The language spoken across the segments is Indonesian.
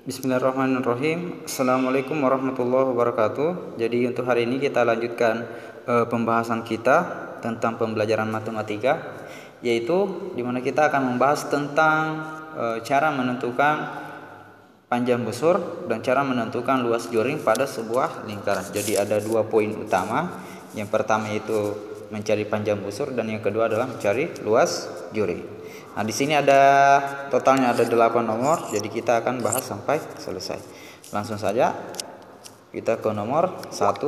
Bismillahirrahmanirrahim. Assalamualaikum warahmatullahi wabarakatuh. Jadi untuk hari ini kita lanjutkan pembahasan kita tentang pembelajaran matematika, yaitu dimana kita akan membahas tentang cara menentukan panjang busur dan cara menentukan luas joring pada sebuah lingkaran. Jadi ada dua poin utama. Yang pertama itu mencari panjang busur dan yang kedua adalah mencari luas joring. Nah, di sini totalnya ada 8 nomor, jadi kita akan bahas sampai selesai. Langsung saja kita ke nomor 1.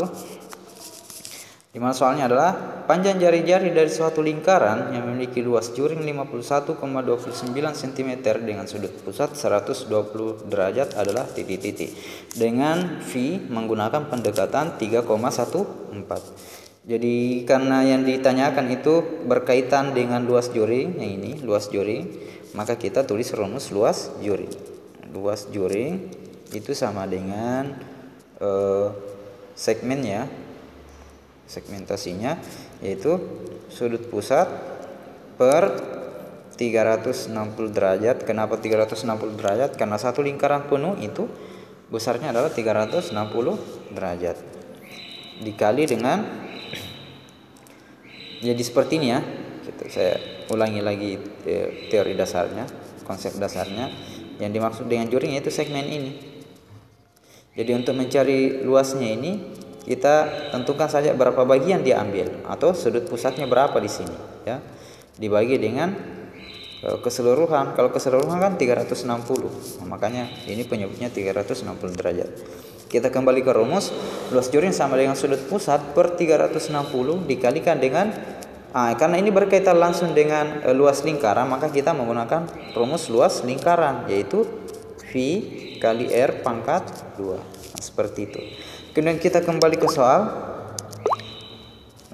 Dimana soalnya adalah panjang jari-jari dari suatu lingkaran yang memiliki luas joring 51,29 cm dengan sudut pusat 120 derajat adalah titik-titik dengan V menggunakan pendekatan 3,14. Jadi karena yang ditanyakan itu berkaitan dengan luas joring, yang ini luas joring, maka kita tulis rumus luas joring. Luas joring itu sama dengan segmennya, segmentasinya yaitu sudut pusat per 360 derajat. Kenapa 360 derajat? Karena satu lingkaran penuh itu besarnya adalah 360 derajat dikali dengan, jadi seperti ini ya. Saya ulangi lagi teori dasarnya, konsep dasarnya. Yang dimaksud dengan joring yaitu segmen ini. Jadi untuk mencari luasnya ini kita tentukan saja berapa bagian dia ambil atau sudut pusatnya berapa di sini ya. Dibagi dengan keseluruhan. Kalau keseluruhan kan 360. Nah, makanya ini penyebutnya 360 derajat. Kita kembali ke rumus. Luas joring sama dengan sudut pusat per 360 dikalikan dengan karena ini berkaitan langsung dengan luas lingkaran, maka kita menggunakan rumus luas lingkaran yaitu V kali R pangkat 2. Nah, seperti itu. Kemudian kita kembali ke soal.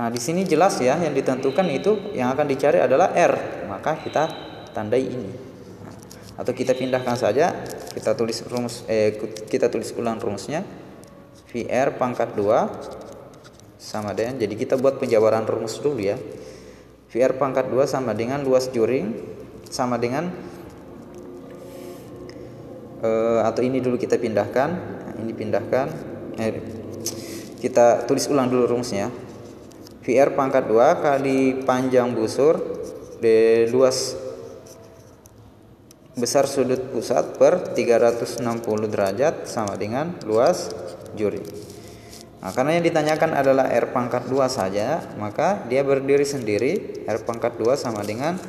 Nah, di sini jelas ya, yang ditentukan itu yang akan dicari adalah R, maka kita tandai ini. Atau kita pindahkan saja, kita tulis ulang rumusnya. VR pangkat 2 sama dengan, jadi kita buat penjabaran rumus dulu ya. VR pangkat 2 sama dengan luas joring sama dengan atau ini dulu kita pindahkan. Ini pindahkan. Kita tulis ulang dulu rumusnya. VR pangkat 2 kali panjang busur luas besar sudut pusat per 360 derajat sama dengan luas joring. Nah, karena yang ditanyakan adalah R pangkat 2 saja, maka dia berdiri sendiri. R pangkat 2 sama dengan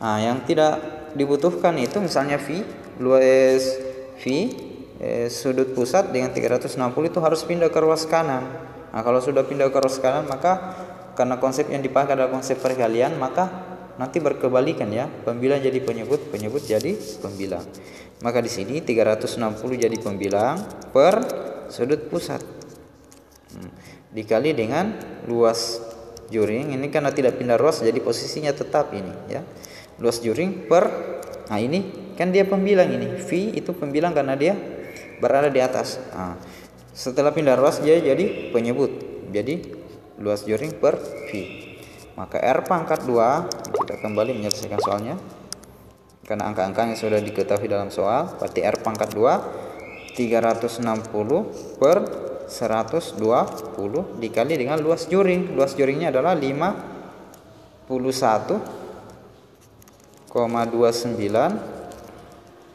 yang tidak dibutuhkan itu misalnya V, luas V sudut pusat dengan 360 itu harus pindah ke ruas kanan. Nah, kalau sudah pindah ke ruas kanan, maka karena konsep yang dipakai adalah konsep perkalian, maka nanti berkebalikan ya, pembilang jadi penyebut, penyebut jadi pembilang. Maka di sini 360 jadi pembilang per sudut pusat dikali dengan luas joring. Ini karena tidak pindah ruas jadi posisinya tetap ini ya. Luas joring per, nah ini kan dia pembilang, ini V itu pembilang karena dia berada di atas. Nah, setelah pindah ruas dia jadi penyebut. Jadi luas joring per V. Maka R pangkat 2, kita kembali menyelesaikan soalnya. Karena angka-angkanya sudah diketahui dalam soal, berarti R pangkat 2 360 per 120 dikali dengan luas joring. Luas joringnya adalah 51,29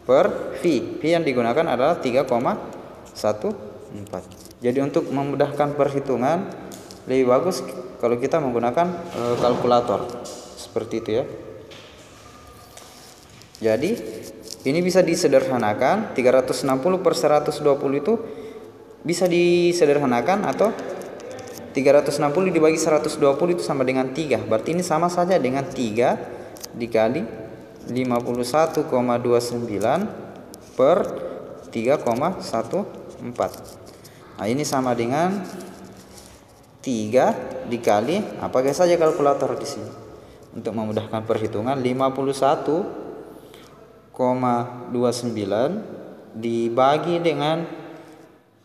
per V. V yang digunakan adalah 3,14. Jadi untuk memudahkan perhitungan lebih bagus kalau kita menggunakan kalkulator seperti itu ya. Jadi ini bisa disederhanakan, 360 per 120 itu bisa disederhanakan, atau 360 dibagi 120 itu sama dengan 3. Berarti ini sama saja dengan 3 dikali 51,29 per 3,14. Nah, ini sama dengan 3 dikali, pakai saja kalkulator di sini untuk memudahkan perhitungan. 51,29 dibagi dengan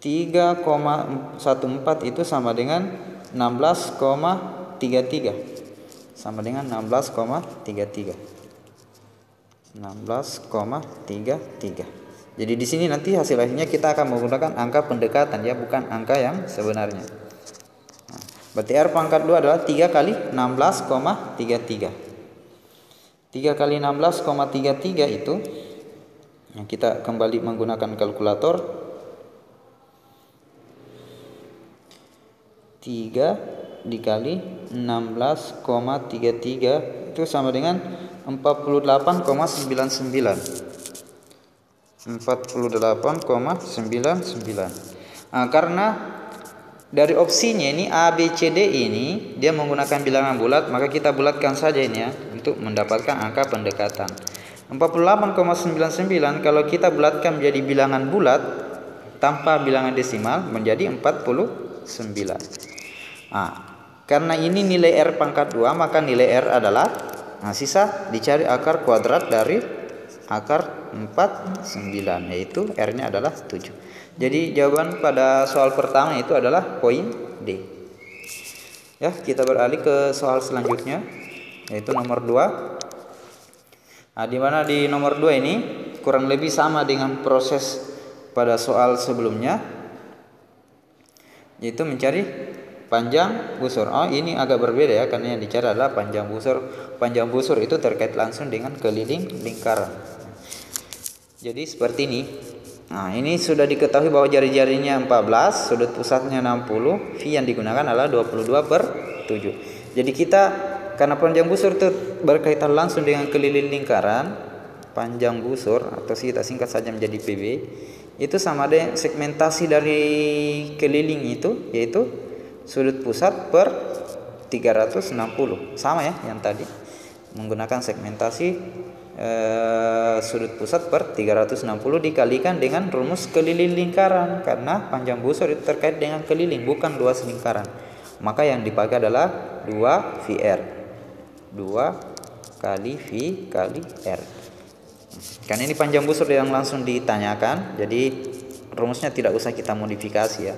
3,14 itu sama dengan 16,33. Sama dengan 16,33. Jadi di sini nanti hasil akhirnya kita akan menggunakan angka pendekatan ya, bukan angka yang sebenarnya. Nah, berarti R pangkat 2 adalah 3 kali 16,33. 3 kali 16,33 itu yang kita kembali menggunakan kalkulator. 3 dikali 16,33 itu sama dengan 48,99. 48,99. Nah, karena dari opsinya ini A, B, C, D ini dia menggunakan bilangan bulat, maka kita bulatkan saja ini ya untuk mendapatkan angka pendekatan. 48,99 kalau kita bulatkan menjadi bilangan bulat tanpa bilangan desimal menjadi 49. Nah, karena ini nilai R pangkat 2, maka nilai R adalah, nah sisa dicari akar kuadrat dari akar 49, yaitu R-nya adalah 7. Jadi jawaban pada soal pertama itu adalah poin D. Ya, kita beralih ke soal selanjutnya, yaitu nomor 2. Nah, di mana di nomor 2 ini kurang lebih sama dengan proses pada soal sebelumnya, yaitu mencari panjang busur. Oh, ini agak berbeda ya, karena yang dicari adalah panjang busur. Panjang busur itu terkait langsung dengan keliling lingkaran. Jadi seperti ini. Nah, ini sudah diketahui bahwa jari-jarinya 14, sudut pusatnya 60, V yang digunakan adalah 22/7. Jadi kita, karena panjang busur itu berkaitan langsung dengan keliling lingkaran, panjang busur atau kita singkat saja menjadi PB, itu sama dengan segmentasi dari keliling itu, yaitu sudut pusat per 360. Sama ya yang tadi, menggunakan segmentasi sudut pusat per 360 dikalikan dengan rumus keliling lingkaran, karena panjang busur itu terkait dengan keliling bukan luas lingkaran, maka yang dipakai adalah 2 VR, 2 kali V kali R. Karena ini panjang busur yang langsung ditanyakan, jadi rumusnya tidak usah kita modifikasi ya.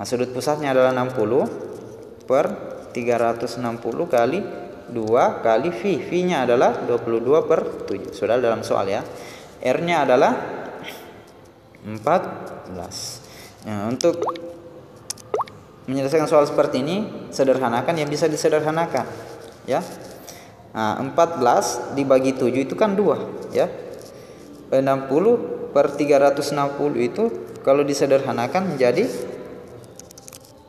Nah, sudut pusatnya adalah 60 per 360 kali 2 kali V. V-nya adalah 22/7. Sudah dalam soal ya. R-nya adalah 14. Nah, untuk menyelesaikan soal seperti ini, sederhanakan yang bisa disederhanakan ya. Nah, 14 dibagi 7 itu kan 2 ya. 60 per 360 itu kalau disederhanakan menjadi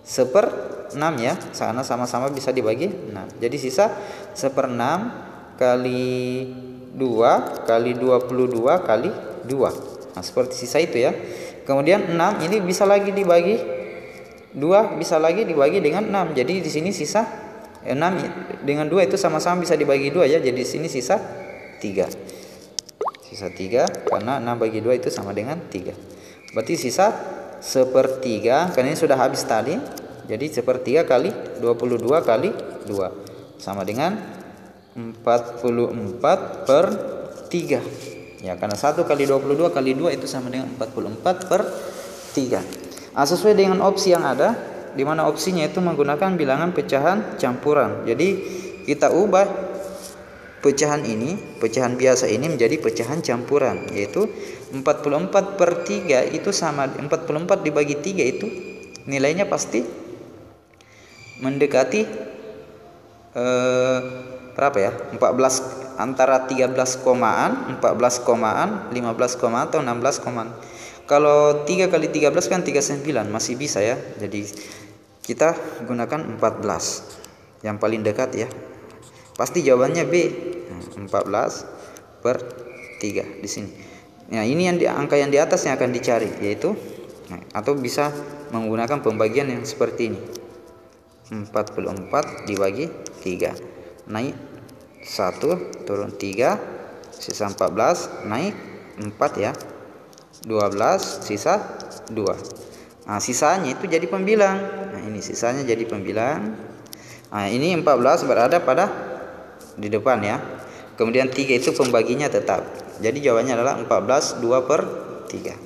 1/6 ya, karena sama-sama bisa dibagi 6. Jadi sisa 1/6 kali 2 kali 22 kali 2. Nah, seperti sisa itu ya. Kemudian 6 ini bisa lagi dibagi 2, bisa lagi dibagi dengan 6. Jadi di sini sisa 6 dengan 2 itu sama-sama bisa dibagi 2 ya. Jadi di sini sisa 3. Sisa 3 karena 6 bagi 2 itu sama dengan 3. Berarti sisa 1/3, karena ini sudah habis tadi. Jadi 1/3 kali 22 kali 2 sama dengan 44/3 ya, karena 1 kali 22 kali 2 itu sama dengan 44/3. Nah, sesuai dengan opsi yang ada, di mana opsinya itu menggunakan bilangan pecahan campuran. Jadi kita ubah pecahan ini, pecahan biasa ini menjadi pecahan campuran, yaitu 44/3 itu sama 44 dibagi 3 itu nilainya pasti mendekati berapa ya? 14, antara 13 komaan, 14 komaan, 15 komaan atau 16 komaan. Kalau 3 kali 13 kan 39, masih bisa ya. Jadi kita gunakan 14 yang paling dekat ya. Pasti jawabannya B. 14/3 di sini. Nah, ini yang angka yang di atas yang akan dicari, yaitu atau bisa menggunakan pembagian yang seperti ini. 44 dibagi 3, naik 1 turun 3, sisa 14, naik 4 ya, 12 sisa 2. Nah, sisanya itu jadi pembilang. Nah, ini sisanya jadi pembilang. Nah, ini 14 berada pada di depan ya. Kemudian 3 itu pembaginya tetap. Jadi jawabannya adalah 14 2/3.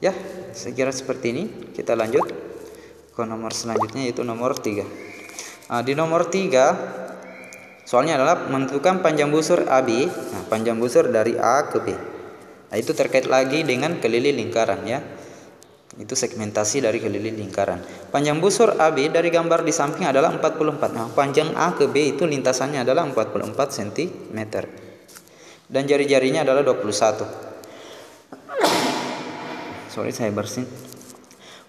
Ya, saya kira seperti ini. Kita lanjut ke nomor selanjutnya, yaitu nomor 3. Nah, di nomor 3 soalnya adalah menentukan panjang busur AB. Nah, panjang busur dari A ke B. Nah, itu terkait lagi dengan kelilin lingkaran ya. Itu segmentasi dari kelilin lingkaran. Panjang busur AB dari gambar di samping adalah 44. Nah, panjang A ke B itu lintasannya adalah 44 cm. Dan jari-jarinya adalah 21. Sorry, saya bersin.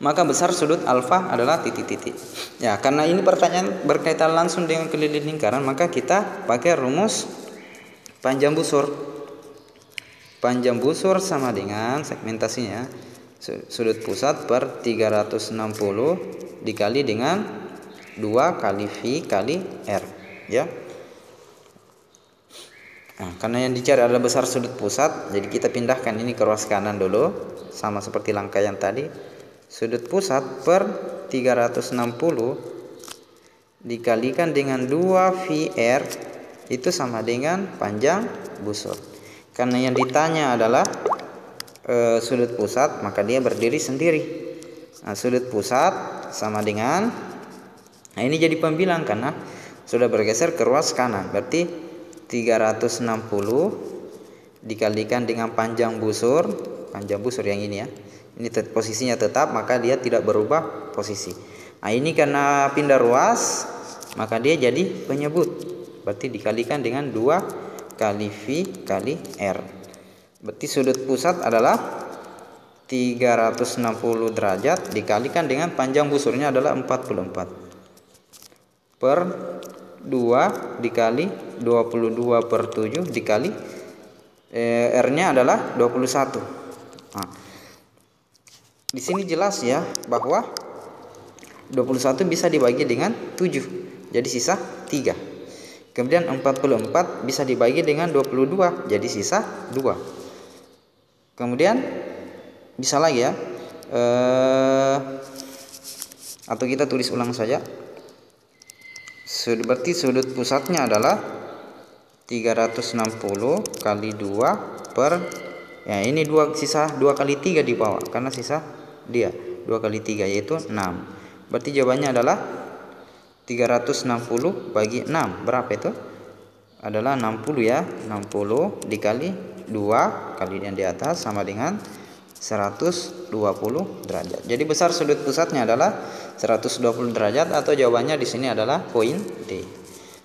Maka besar sudut alfa adalah titik-titik. Ya, karena ini pertanyaan berkaitan langsung dengan kelilin lingkaran, maka kita pakai rumus panjang busur. Panjang busur sama dengan segmentasinya sudut pusat per 360 dikali dengan 2 kali V kali R ya. Nah, karena yang dicari adalah besar sudut pusat, jadi kita pindahkan ini ke ruas kanan dulu, sama seperti langkah yang tadi. Sudut pusat per 360 dikalikan dengan 2 VR itu sama dengan panjang busur. Karena yang ditanya adalah sudut pusat, maka dia berdiri sendiri. Nah, sudut pusat sama dengan, nah ini jadi pembilang karena sudah bergeser ke ruas kanan. Berarti 360 dikalikan dengan panjang busur yang ini ya. Ini posisinya tetap, maka dia tidak berubah posisi. Nah, ini karena pindah ruas, maka dia jadi penyebut. Berarti dikalikan dengan 2 kali V kali R. Berarti sudut pusat adalah 360 derajat dikalikan dengan panjang busurnya adalah 44 per 2 dikali 22 per 7 dikali R-nya adalah 21. Nah, di sini jelas ya bahwa 21 bisa dibagi dengan 7, jadi sisa 3. Kemudian 44 bisa dibagi dengan 22, jadi sisa 2. Kemudian bisa lagi ya, atau kita tulis ulang saja. Berarti sudut pusatnya adalah 360 kali 2 per, ya ini 2, sisa 2 kali 3 di bawah karena sisa dia 2 kali 3 yaitu 6. Berarti jawabannya adalah 360 bagi 6 berapa itu? Adalah 60 ya. 60 dikali 2 kali yang di atas sama dengan 120 derajat. Jadi besar sudut pusatnya adalah 120 derajat, atau jawabannya di sini adalah poin D.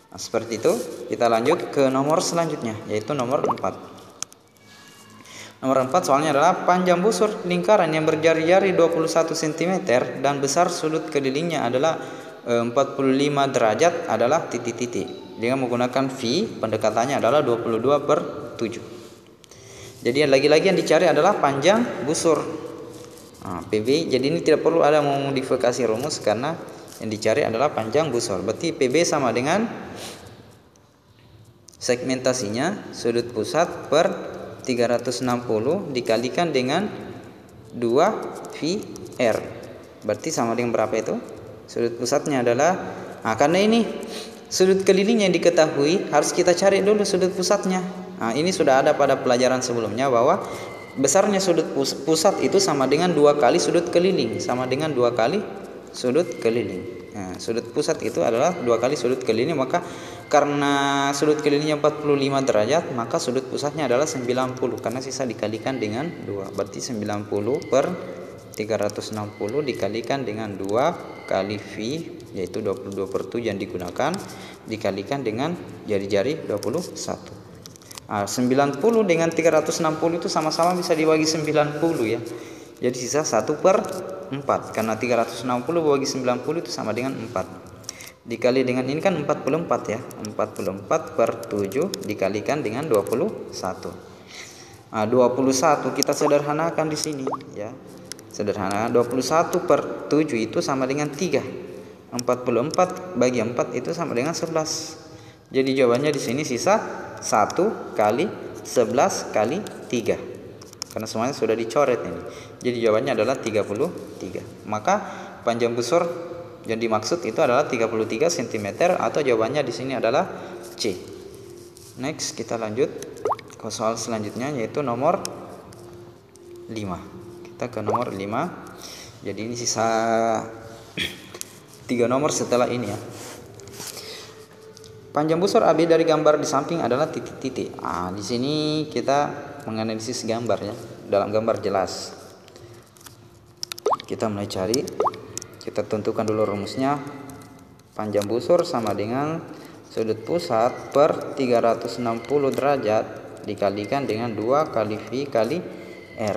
Nah, seperti itu. Kita lanjut ke nomor selanjutnya, yaitu nomor 4. Nomor 4 soalnya adalah panjang busur lingkaran yang berjari-jari 21 cm dan besar sudut kelilingnya adalah 45 derajat adalah titik-titik. Dengan menggunakan V, pendekatannya adalah 22 per 7. Jadi lagi-lagi yang dicari adalah panjang busur. Nah, PB, jadi ini tidak perlu ada memodifikasi rumus karena yang dicari adalah panjang busur. Berarti PB sama dengan segmentasinya sudut pusat per 360 dikalikan dengan 2 VR. Berarti sama dengan berapa itu? Sudut pusatnya adalah, nah karena ini sudut keliling yang diketahui, harus kita cari dulu sudut pusatnya. Nah, ini sudah ada pada pelajaran sebelumnya bahwa besarnya sudut pusat itu sama dengan 2 kali sudut keliling, sama dengan 2 kali sudut keliling. Nah, sudut pusat itu adalah 2 kali sudut keliling, maka karena sudut kelilingnya 45 derajat, maka sudut pusatnya adalah 90 karena sisa dikalikan dengan 2. Berarti 90 per 360 dikalikan dengan 2 kali V, yaitu 22 per 7 yang digunakan, dikalikan dengan jari-jari 21. Nah, 90 dengan 360 itu sama-sama bisa dibagi 90 ya. Jadi sisa 1 per 4 karena 360 bagi 90 itu sama dengan 4. Dikali dengan ini kan 44 ya. 44 per 7 dikalikan dengan 21. Nah, 21 kita sederhanakan di sini ya. Sederhana, 21 per 7 itu sama dengan 3. 44 bagi 4 itu sama dengan 11. Jadi jawabannya di sini sisa 1 kali 11 kali 3. Karena semuanya sudah dicoret ini. Jadi jawabannya adalah 33. Maka panjang busur yang dimaksud itu adalah 33 cm, atau jawabannya di sini adalah C. Next, kita lanjut ke soal selanjutnya, yaitu nomor 5. Kita ke nomor 5. Jadi ini sisa 3 nomor setelah ini ya. Panjang busur AB dari gambar di samping adalah titik-titik. Di sini kita menganalisis gambar ya. Dalam gambar jelas. Kita mulai cari. Kita tentukan dulu rumusnya. Panjang busur sama dengan sudut pusat per 360 derajat dikalikan dengan 2 kali V kali R.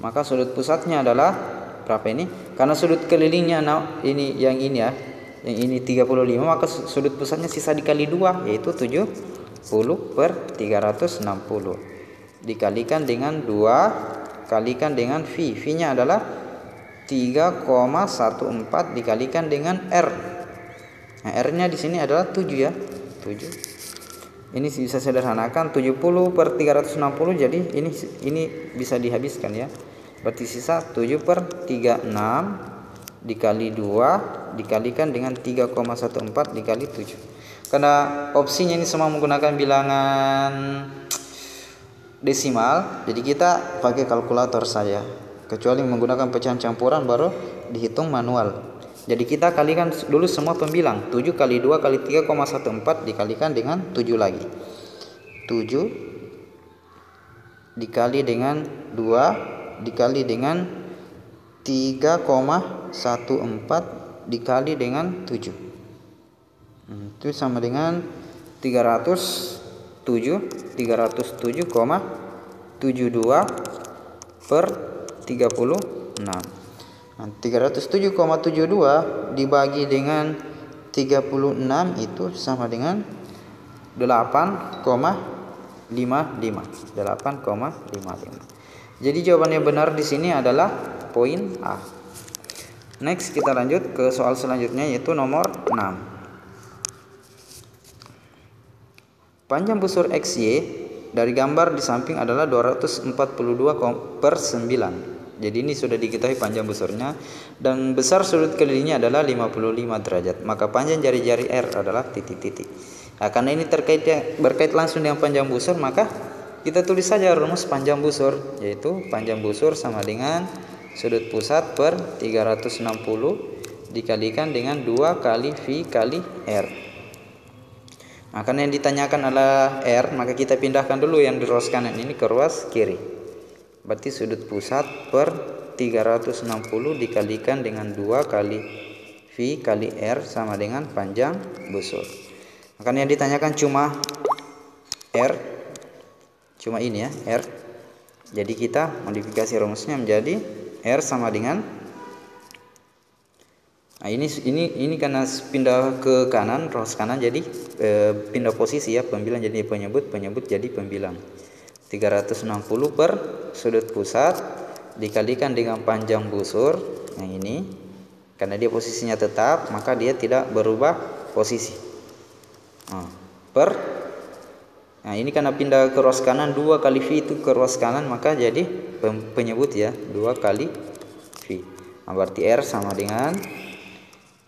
Maka sudut pusatnya adalah berapa ini? Karena sudut kelilingnya ini yang ini ya. Yang ini 35, maka sudut pusatnya sisa dikali 2, yaitu 70 per 360 dikalikan dengan 2 kalikan dengan V. V nya adalah 3,14 dikalikan dengan R. Nah, R nya di sini adalah 7 ya, 7. Ini bisa sederhanakan 70 per 360, jadi ini bisa dihabiskan ya. Berarti sisa 7 per 36 dikali 2 dikalikan dengan 3,14 dikali 7. Karena opsinya ini semua menggunakan bilangan desimal, jadi kita pakai kalkulator saja. Kecuali menggunakan pecahan campuran baru dihitung manual. Jadi kita kalikan dulu semua pembilang. 7 kali 2 kali 3,14 dikalikan dengan 7 lagi. 7 dikali dengan 2 dikali dengan 3,14 dikali dengan 7. Itu sama dengan 307,72 per 36. Nah, 307,72 dibagi dengan 36 itu sama dengan 8,55. Jadi jawabannya benar di sini adalah poin A. Next kita lanjut ke soal selanjutnya, yaitu nomor 6. Panjang busur XY dari gambar di samping adalah 242 per 9. Jadi ini sudah diketahui panjang busurnya, dan besar sudut kelilingnya adalah 55 derajat. Maka panjang jari-jari R adalah titik-titik. Nah, karena ini berkait langsung dengan panjang busur, maka kita tulis saja rumus panjang busur, yaitu panjang busur sama dengan sudut pusat per 360 dikalikan dengan 2 kali V kali R. Nah, karena yang ditanyakan adalah R, maka kita pindahkan dulu yang di ruas kanan ini ke ruas kiri. Berarti sudut pusat per 360 dikalikan dengan 2 kali V kali R sama dengan panjang busur. Maka yang ditanyakan cuma R, cuma ini ya, R. Jadi kita modifikasi rumusnya menjadi R sama dengan, nah ini karena pindah ke kanan, ruas kanan, jadi pindah posisi ya, pembilang jadi penyebut jadi pembilang. 360 per sudut pusat dikalikan dengan panjang busur yang ini, karena dia posisinya tetap, maka dia tidak berubah posisi. Nah, ini karena pindah ke ruas kanan, 2 kali V itu ke ruas kanan, maka jadi penyebut ya, 2 kali V. Nah, berarti R sama dengan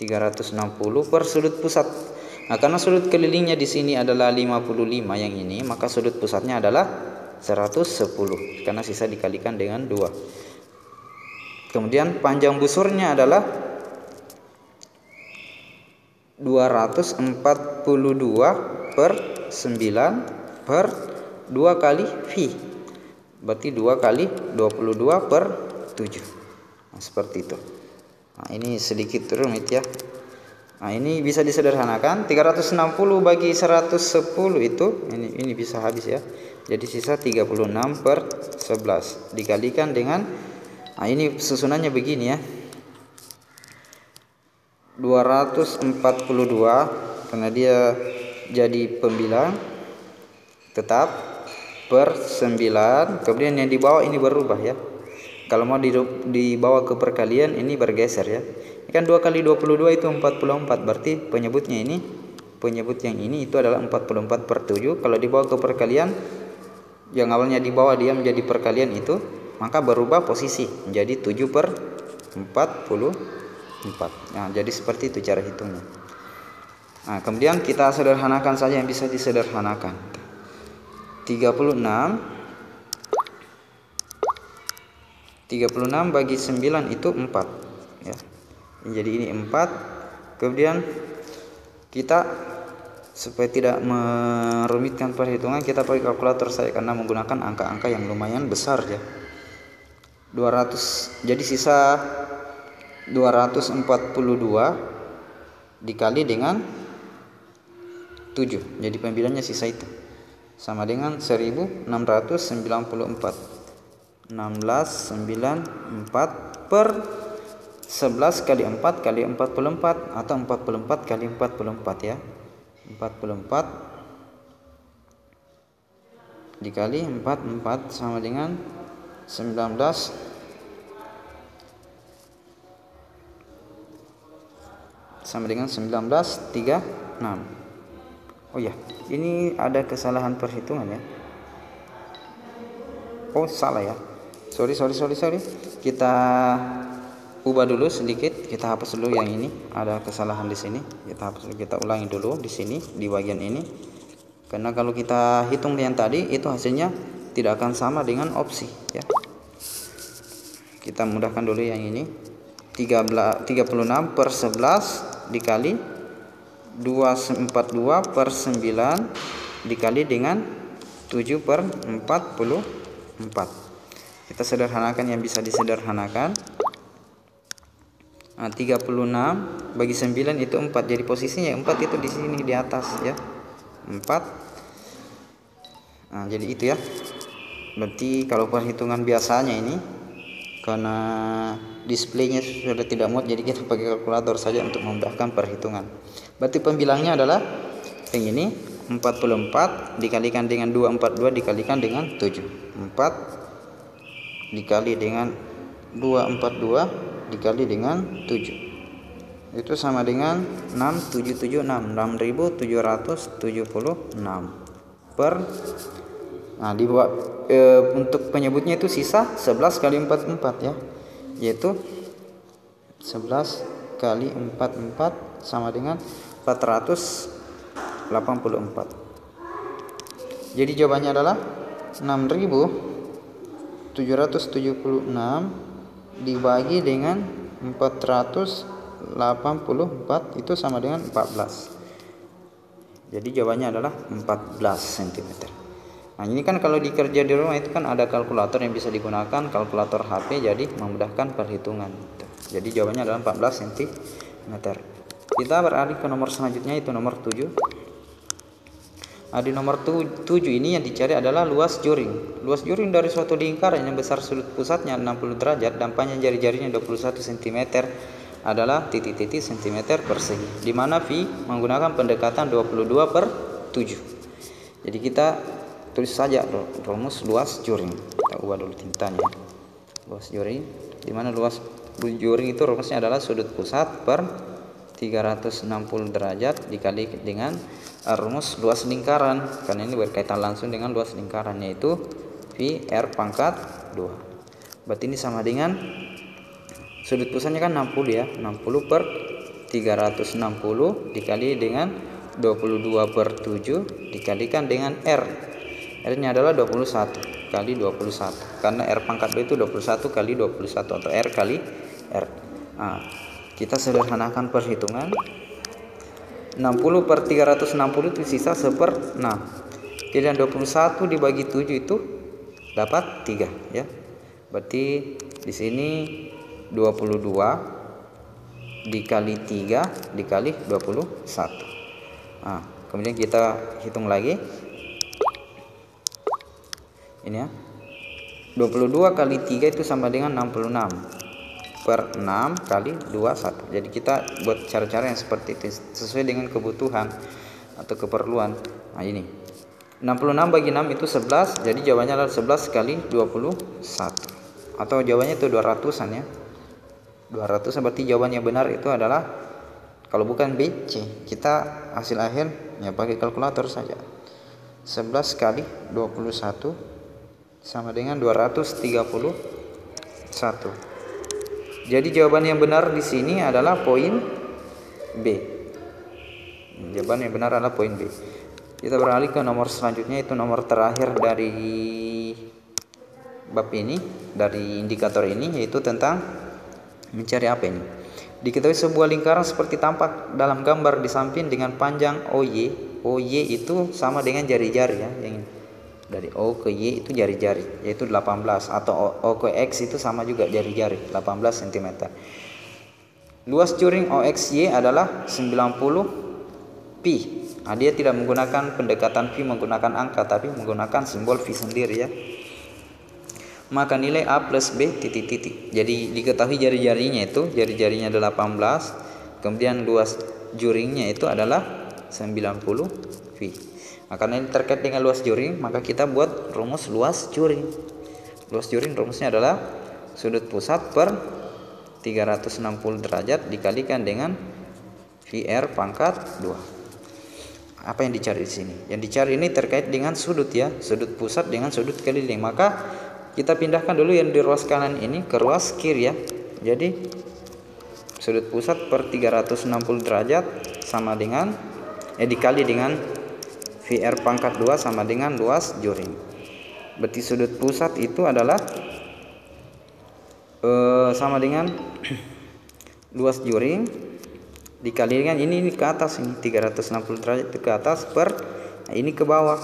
360 per sudut pusat. Nah, karena sudut kelilingnya di sini adalah 55 yang ini, maka sudut pusatnya adalah 110 karena sisa dikalikan dengan 2. Kemudian panjang busurnya adalah 242 per 9 per 2 kali V. Berarti 2 kali 22 per 7. Nah, seperti itu. Nah, ini sedikit rumit ya. Nah, ini bisa disederhanakan. 360 bagi 110 itu ini bisa habis ya. Jadi sisa 36 per 11 dikalikan dengan, nah ini susunannya begini ya. 242 karena dia jadi pembilang tetap per 9, kemudian yang di bawah ini berubah ya. Kalau mau dibawa ke perkalian ini bergeser ya. Ini kan 2 kali 22 itu 44, berarti penyebut yang ini itu adalah 44 per 7. Kalau dibawa ke perkalian, yang awalnya di bawah dia menjadi perkalian itu, maka berubah posisi menjadi 7 per 44. Nah, jadi seperti itu cara hitungnya. Nah, kemudian kita sederhanakan saja yang bisa disederhanakan. 36 bagi 9 itu 4 ya. Jadi ini 4. Kemudian kita Supaya tidak merumitkan perhitungan, kita pakai kalkulator saja karena menggunakan angka-angka yang lumayan besar ya. 200, jadi sisa 242 dikali dengan 7. Jadi pembilihannya sisa itu sama dengan 1694. 1694 per 11 kali 4 kali 44 atau 44 kali 44 ya. 44 dikali 44 sama dengan 19 sama dengan 1936. Oh ya, ini ada kesalahan perhitungan ya. Oh salah ya. Sorry. Kita ubah dulu sedikit. Kita hapus dulu yang ini. Ada kesalahan di sini. Kita hapus dulu. Kita ulangi dulu di sini di bagian ini. Karena kalau kita hitung yang tadi itu hasilnya tidak akan sama dengan opsi ya. Kita mudahkan dulu yang ini. 36 per 11 dikali 242 per 9 dikali dengan 7 per 44. Kita sederhanakan yang bisa disederhanakan. 36 bagi 9 itu 4. Jadi posisinya 4 itu di sini di atas ya. 4. Jadi itu ya. Berarti kalau perhitungan biasanya ini karena displaynya sudah tidak muat, jadi kita pakai kalkulator saja untuk memudahkan perhitungan. Berarti pembilangnya adalah yang ini 44 dikalikan dengan 242 dikalikan dengan 7. 4 dikali dengan 242 dikali dengan 7. Itu sama dengan 6776. 6776 per untuk penyebutnya itu sisa 11 kali 44 ya, yaitu 11 kali 44 sama dengan 484. Jadi jawabannya adalah 6776 dibagi dengan 484 itu sama dengan 14. Jadi jawabannya adalah 14 cm. Nah ini kan kalau dikerja di rumah itu kan ada kalkulator yang bisa digunakan, kalkulator HP, jadi memudahkan perhitungan. Jadi jawabannya adalah 14 cm. Kita beralih ke nomor selanjutnya, itu nomor 7. Di nomor 7 ini yang dicari adalah luas juring. Luas juring dari suatu lingkaran yang besar sudut pusatnya 60 derajat dan panjang jari-jarinya 21 cm adalah titik-titik cm persegi, di mana V menggunakan pendekatan 22 per 7. Jadi kita tulis saja rumus luas juring. Kita ubah dulu tintanya. Luas juring, di mana luas juring itu rumusnya adalah sudut pusat per 360 derajat dikali dengan rumus luas lingkaran, karena ini berkaitan langsung dengan luas lingkaran, yaitu V R pangkat 2. Berarti ini sama dengan sudut pusatnya kan 60 ya, 60 per 360 dikali dengan 22 per 7 dikalikan dengan R. R-nya adalah 21 kali 21, karena R pangkat 2 itu 21 kali 21 atau R kali R. Kita sederhanakan perhitungan. 60 per 360 itu sisa 1/6. Kemudian 21 dibagi 7 itu dapat 3 ya. Berarti di sini 22 dikali 3 dikali 21. Kemudian kita hitung lagi. Ini ya. 22 kali 3 itu sama dengan 66 per 6 kali 21. Jadi kita buat cara-cara yang seperti itu sesuai dengan kebutuhan atau keperluan. Nah ini 66 bagi 6 itu 11. Jadi jawabannya adalah 11 kali 21, atau jawabannya itu 200-an ya. 200 berarti jawabannya benar itu adalah, kalau bukan B, C. Kita hasil akhir ya pakai kalkulator saja. 11 kali 21 sama dengan 231. Jadi jawaban yang benar di sini adalah poin B. Jawaban yang benar adalah poin B. Kita beralih ke nomor selanjutnya, itu nomor terakhir dari bab ini, dari indikator ini, yaitu tentang mencari apa ini. Diketahui sebuah lingkaran seperti tampak dalam gambar di samping dengan panjang OY. OY itu sama dengan jari-jari ya, yang ini. Dari O ke Y itu jari-jari, yaitu 18, atau O ke X itu sama juga jari-jari, 18 cm. Luas juring OXY adalah 90 pi. Nah, dia tidak menggunakan pendekatan pi menggunakan angka, tapi menggunakan simbol pi sendiri ya. Maka nilai A plus B titik-titik. Jadi diketahui jari-jarinya itu, jari-jarinya 18, kemudian luas juringnya itu adalah 90 pi. Nah, karena ini terkait dengan luas juring, maka kita buat rumus luas juring. Luas juring rumusnya adalah sudut pusat per 360 derajat dikalikan dengan VR pangkat 2. Apa yang dicari di sini? Yang dicari ini terkait dengan sudut ya, sudut pusat dengan sudut keliling. Maka kita pindahkan dulu yang di ruas kanan ini ke ruas kiri ya. Jadi sudut pusat per 360 derajat sama dengan dikali dengan VR pangkat 2 sama dengan luas juring. Berarti sudut pusat itu adalah sama dengan luas juring dikali dengan ini ke atas, ini 360 derajat itu ke atas per ini ke bawah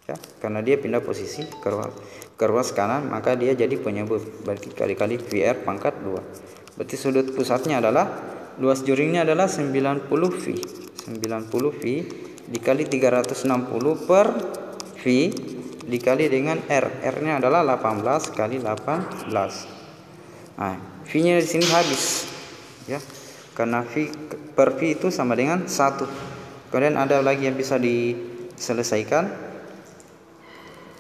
ya, karena dia pindah posisi ke ruas kanan, maka dia jadi penyebut. Berarti kali-kali VR pangkat 2. Berarti sudut pusatnya adalah, luas juringnya adalah 90 pi. 90 pi dikali 360 per V dikali dengan R. R-nya adalah 18 kali 18. Nah, V-nya di sini habis ya. Karena V per V itu sama dengan 1. Kemudian ada lagi yang bisa diselesaikan.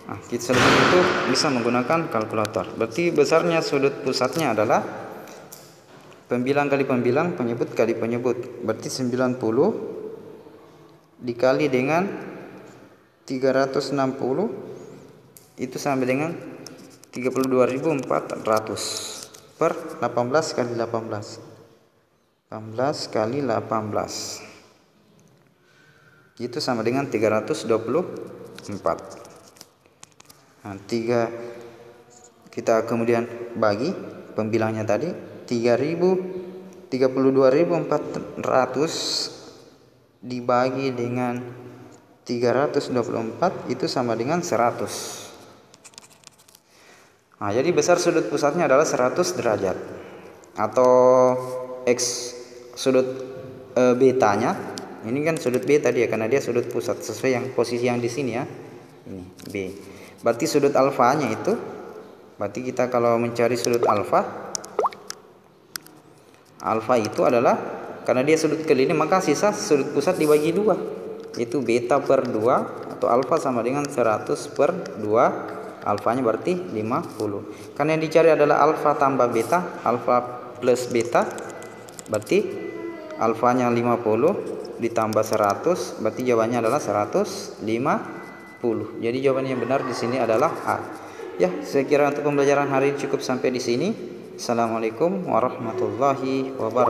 Nah, kita selesai itu bisa menggunakan kalkulator. Berarti besarnya sudut pusatnya adalah pembilang kali pembilang, penyebut kali penyebut. Berarti 90 dikali dengan 360 itu sama dengan 32.400 per 18 kali 18. 18 kali 18 itu sama dengan 324. Nah, kita kemudian bagi pembilangnya tadi 32.400 dibagi dengan 324 itu sama dengan 100. Nah, jadi besar sudut pusatnya adalah 100 derajat, atau X sudut betanya. Ini kan sudut B tadi ya, karena dia sudut pusat sesuai yang posisi yang di sini ya. Ini B. Berarti sudut alfanya itu, berarti kita kalau mencari sudut alfa itu adalah, karena dia sudut keliling, maka sisa sudut pusat dibagi 2, itu beta per 2, atau alfa sama dengan 100 per 2, alfanya berarti 50. Karena yang dicari adalah alfa tambah beta, alfa plus beta, berarti alfanya 50 ditambah 100, berarti jawabannya adalah 150. Jadi jawaban yang benar di sini adalah A. Ya, saya kira untuk pembelajaran hari ini cukup sampai di sini. Assalamualaikum warahmatullahi wabarakatuh.